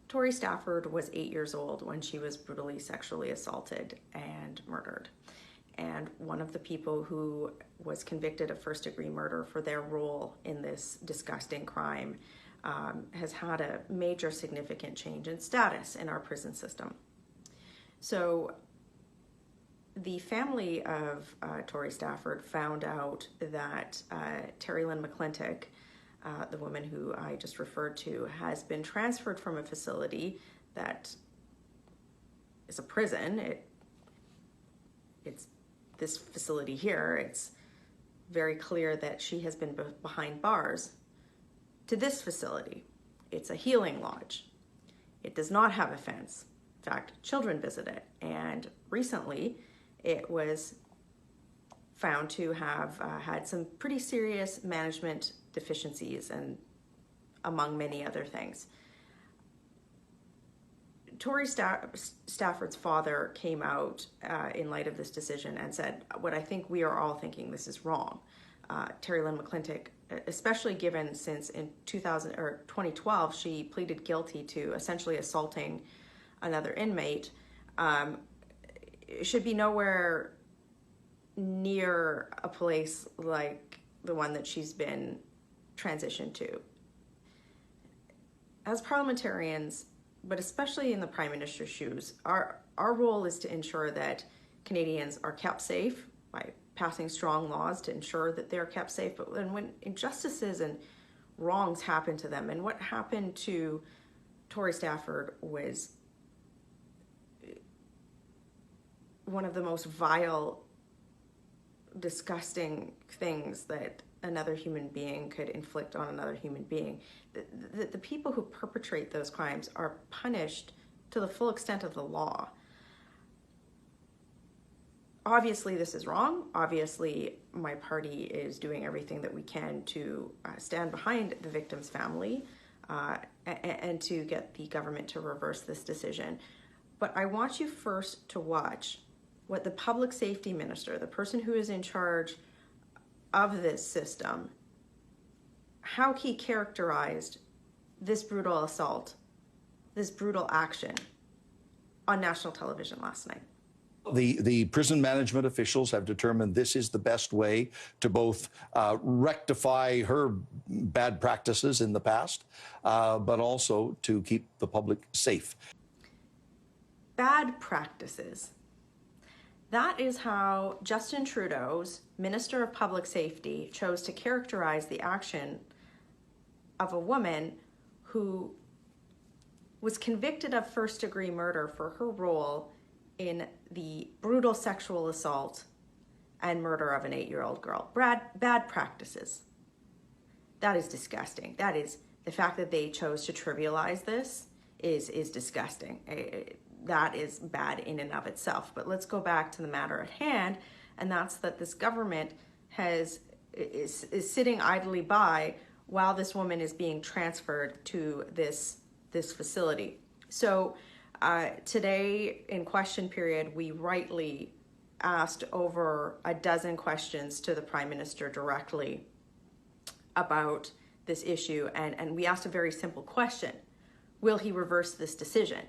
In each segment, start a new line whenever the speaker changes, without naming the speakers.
Tori Stafford was 8 years old when she was brutally sexually assaulted and murdered. And one of the people who was convicted of first-degree murder for their role in this disgusting crime has had a major significant change in status in our prison system. So the family of Tori Stafford found out that Terry Lynn McClintock, the woman who I just referred to, has been transferred from a facility that is a prison. It's this facility here. It's very clear that she has been behind bars to this facility. It's a healing lodge. It does not have a fence. In fact, children visit it. And recently, it was found to have had some pretty serious management deficiencies, and among many other things. Tori Stafford's father came out in light of this decision and said, what I think we are all thinking, this is wrong. Terry Lynn McClintock, especially given since in 2012, she pleaded guilty to essentially assaulting another inmate, should be nowhere near a place like the one that she's been transitioned to. As parliamentarians, but especially in the Prime Minister's shoes, our role is to ensure that Canadians are kept safe by passing strong laws to ensure that they're kept safe. But when injustices and wrongs happen to them, and what happened to Tori Stafford was one of the most vile, disgusting things that another human being could inflict on another human being. The people who perpetrate those crimes are punished to the full extent of the law. Obviously, this is wrong. Obviously, my party is doing everything that we can to stand behind the victim's family and to get the government to reverse this decision. But I want you first to watch what the public safety minister, the person who is in charge of this system, how he characterized this brutal assault, this brutal action on national television last night.
The prison management officials have determined this is the best way to both rectify her bad practices in the past, but also to keep the public safe.
Bad practices. That is how Justin Trudeau's Minister of Public Safety chose to characterize the action of a woman who was convicted of first-degree murder for her role in the brutal sexual assault and murder of an 8-year-old girl. Bad practices. That is disgusting. That is, the fact that they chose to trivialize this is disgusting. That is bad in and of itself. But let's go back to the matter at hand, and that's that this government is sitting idly by while this woman is being transferred to this facility. So today in question period, we rightly asked over a dozen questions to the Prime Minister directly about this issue, and we asked a very simple question: will he reverse this decision?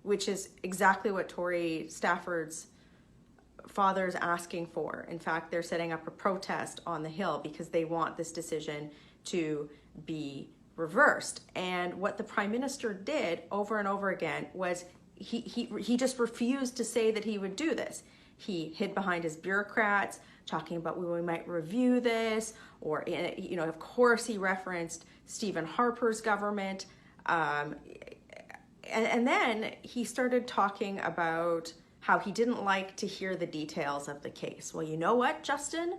Which is exactly what Tori Stafford's father is asking for. In fact, they're setting up a protest on the Hill because they want this decision to be reversed. And what the Prime Minister did over and over again was he just refused to say that he would do this. He hid behind his bureaucrats, talking about we might review this, or of course he referenced Stephen Harper's government. And then he started talking about how he didn't like to hear the details of the case. Well, you know what, Justin?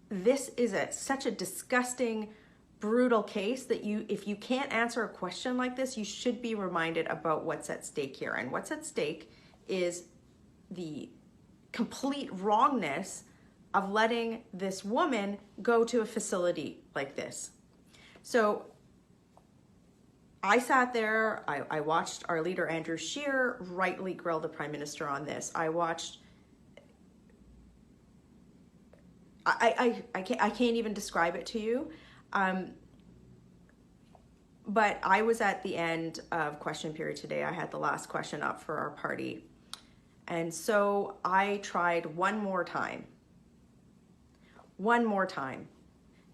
This is such a disgusting, brutal case that if you can't answer a question like this, you should be reminded about what's at stake here. And what's at stake is the complete wrongness of letting this woman go to a facility like this. So I sat there, I watched our leader, Andrew Scheer, rightly grill the Prime Minister on this. I can't even describe it to you. But I was at the end of question period today. I had the last question up for our party. And so I tried one more time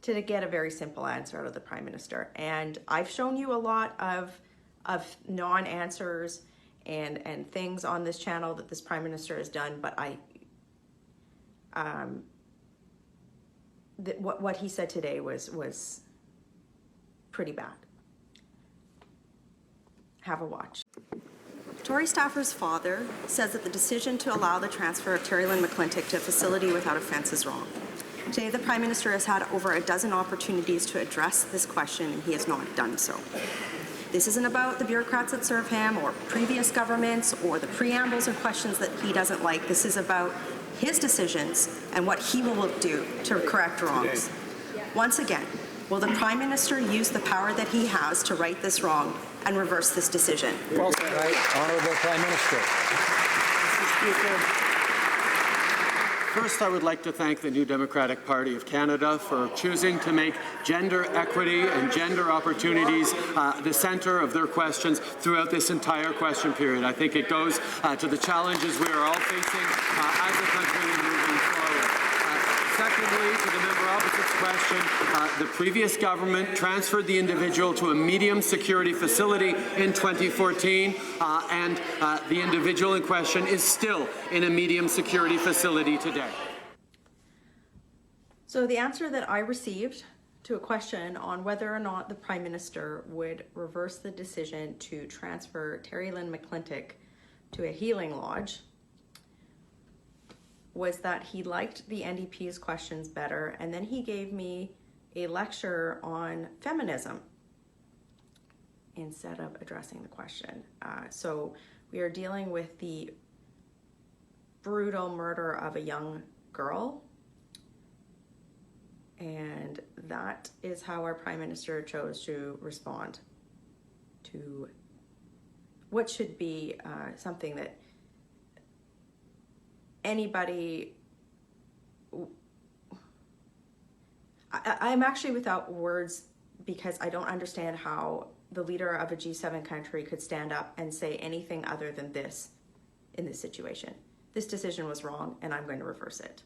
to get a very simple answer out of the Prime Minister. And I've shown you a lot of non-answers and things on this channel that this Prime Minister has done, but what he said today was pretty bad. Have a watch.
Tory staffer's father says that the decision to allow the transfer of Terry Lynn McClintic to a facility without a fence is wrong. Today, the Prime Minister has had over a dozen opportunities to address this question, and he has not done so. This isn't about the bureaucrats that serve him or previous governments or the preambles and questions that he doesn't like. This is about his decisions and what he will do to correct wrongs. Once again, will the Prime Minister use the power that he has to right this wrong and reverse this decision?
Well said. Right. Honourable Prime Minister.
Mr. Speaker, first I would like to thank the New Democratic Party of Canada for choosing to make gender equity and gender opportunities the centre of their questions throughout this entire question period. I think it goes to the challenges we are all facing as a country moving forward. Secondly, to the member opposite's question, the previous government transferred the individual to a medium security facility in 2014, and the individual in question is still in a medium security facility today.
So the answer that I received to a question on whether or not the Prime Minister would reverse the decision to transfer Terry Lynn McClintic to a healing lodge was that he liked the NDP's questions better, and then he gave me a lecture on feminism instead of addressing the question. So we are dealing with the brutal murder of a young girl, and that is how our Prime Minister chose to respond to what should be something that anybody. I'm actually without words because I don't understand how the leader of a G7 country could stand up and say anything other than this in this situation. This decision was wrong and I'm going to reverse it.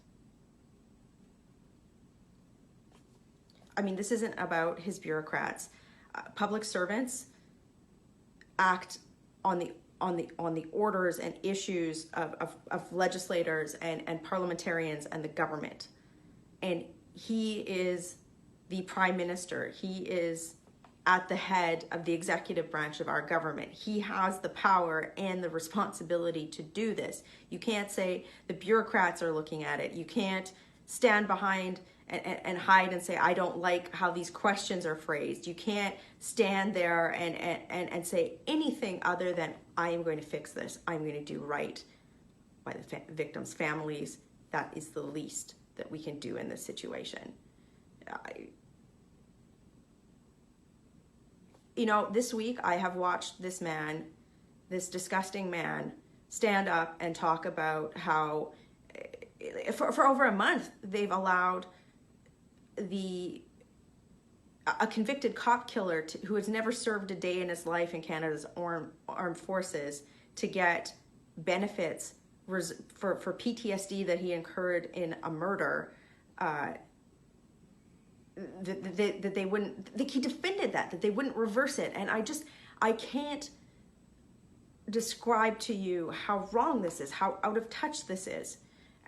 I mean, this isn't about his bureaucrats. Public servants act on the orders and issues of legislators and parliamentarians and the government. And he is the Prime Minister. He is at the head of the executive branch of our government. He has the power and the responsibility to do this. You can't say the bureaucrats are looking at it. You can't stand behind and hide and say, I don't like how these questions are phrased. You can't stand there and say anything other than, I am going to fix this. I'm going to do right by the victims' families. That is the least that we can do in this situation. You know, this week I have watched this man, this disgusting man, stand up and talk about how for over a month they've allowed a convicted cop killer who has never served a day in his life in Canada's armed forces to get benefits for PTSD that he incurred in a murder. That they wouldn't, he defended that they wouldn't reverse it. And I can't describe to you how wrong this is, how out of touch this is.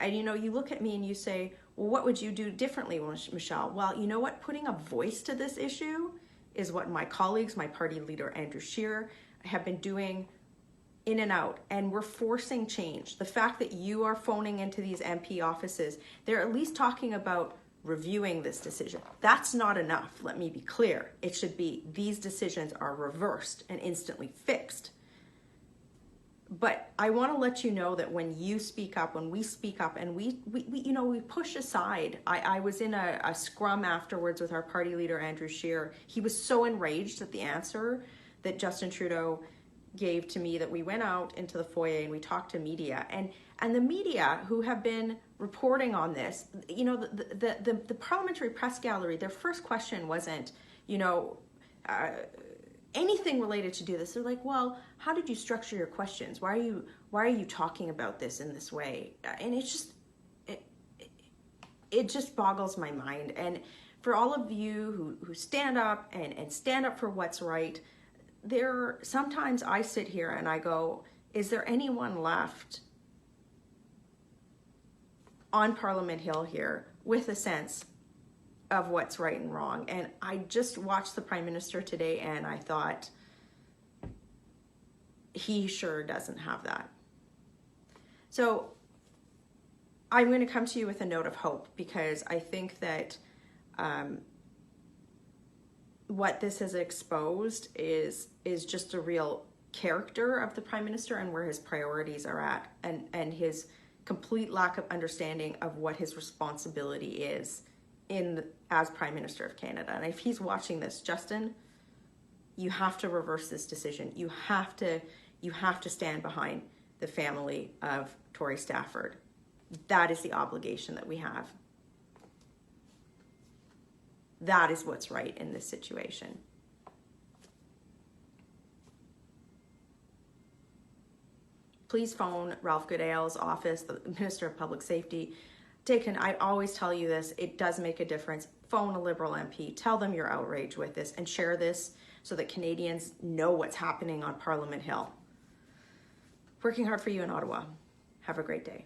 And you know, you look at me and you say, well, what would you do differently, Michelle? Well, you know what? Putting a voice to this issue is what my colleagues, my party leader, Andrew Scheer, have been doing in and out. And we're forcing change. The fact that you are phoning into these MP offices, they're at least talking about reviewing this decision. That's not enough. Let me be clear. It should be these decisions are reversed and instantly fixed. But I want to let you know that when you speak up, when we speak up, and we push aside. I was in a scrum afterwards with our party leader, Andrew Scheer. He was so enraged at the answer that Justin Trudeau gave to me that we went out into the foyer and we talked to media. And the media who have been reporting on this, you know, the parliamentary press gallery, their first question wasn't, you know, anything related to do this, they're like, well, how did you structure your questions? Why are you talking about this in this way? And it's just, it just boggles my mind. And for all of you who stand up and stand up for what's right, sometimes I sit here and I go, is there anyone left on Parliament Hill here with a sense of what's right and wrong? And I just watched the Prime Minister today and I thought, he sure doesn't have that. So I'm going to come to you with a note of hope, because I think that what this has exposed is just a real character of the Prime Minister and where his priorities are at, and his complete lack of understanding of what his responsibility is as Prime Minister of Canada. And if he's watching this, Justin, you have to reverse this decision. You have to stand behind the family of Tory Stafford. That is the obligation that we have. That is what's right in this situation. Please phone Ralph Goodale's office, the Minister of Public Safety. I always tell you this, it does make a difference. Phone a Liberal MP, tell them you're outraged with this, and share this so that Canadians know what's happening on Parliament Hill. Working hard for you in Ottawa. Have a great day.